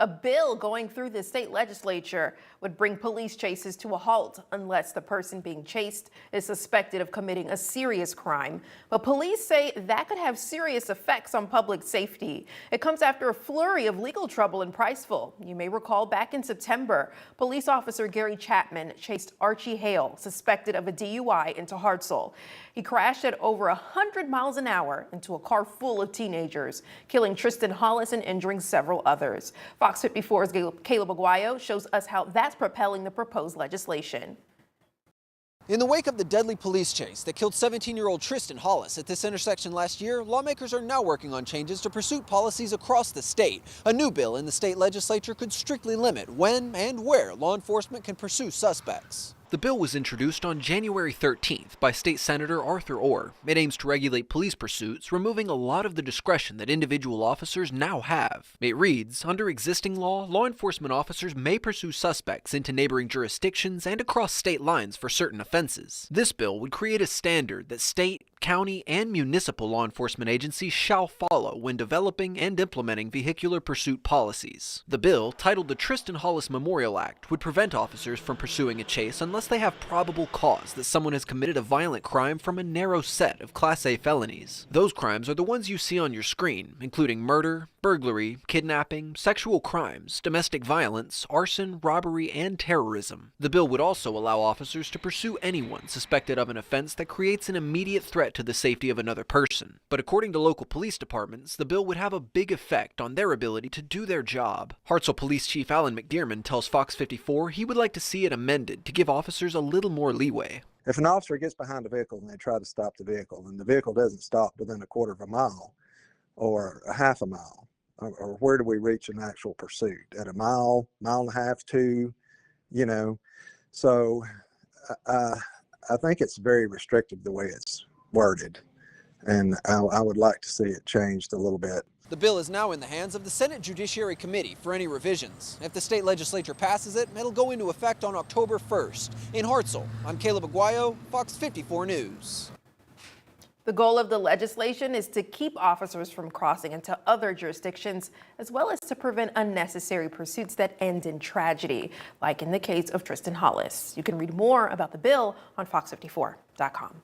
A bill going through the state legislature would bring police chases to a halt unless the person being chased is suspected of committing a serious crime. But police say that could have serious effects on public safety. It comes after a flurry of legal trouble in Priceville. You may recall back in September, police officer Gary Chapman chased Archie Hale, suspected of a DUI, into Hartselle. He crashed at over 100 miles an hour into a car full of teenagers, killing Tristan Hollis and injuring several others. Fox 54's Caleb Aguayo shows us how that's propelling the proposed legislation. In the wake of the deadly police chase that killed 17-year-old Tristan Hollis at this intersection last year, lawmakers are now working on changes to pursuit policies across the state. A new bill in the state legislature could strictly limit when and where law enforcement can pursue suspects. The bill was introduced on January 13th by State Senator Arthur Orr. It aims to regulate police pursuits, removing a lot of the discretion that individual officers now have. It reads, under existing law enforcement officers may pursue suspects into neighboring jurisdictions and across state lines for certain offenses. This bill would create a standard that state, county, and municipal law enforcement agencies shall follow when developing and implementing vehicular pursuit policies. The bill, titled the Tristan Hollis Memorial Act, would prevent officers from pursuing a chase unless they have probable cause that someone has committed a violent crime from a narrow set of Class A felonies. Those crimes are the ones you see on your screen, including murder, burglary, kidnapping, sexual crimes, domestic violence, arson, robbery, and terrorism. The bill would also allow officers to pursue anyone suspected of an offense that creates an immediate threat to the safety of another person. But according to local police departments, the bill would have a big effect on their ability to do their job. Hartselle Police Chief Alan McDearman tells Fox 54 he would like to see it amended to give officers a little more leeway. If an officer gets behind a vehicle and they try to stop the vehicle and the vehicle doesn't stop within a quarter of a mile or a half a mile, or where do we reach an actual pursuit? At a mile, mile and a half, two, So I think it's very restrictive the way it's worded, and I would like to see it changed a little bit. The bill is now in the hands of the Senate Judiciary Committee for any revisions. If the state legislature passes it, it'll go into effect on October 1st. In Hartselle, I'm Caleb Aguayo, Fox 54 News. The goal of the legislation is to keep officers from crossing into other jurisdictions, as well as to prevent unnecessary pursuits that end in tragedy, like in the case of Tristan Hollis. You can read more about the bill on fox54.com.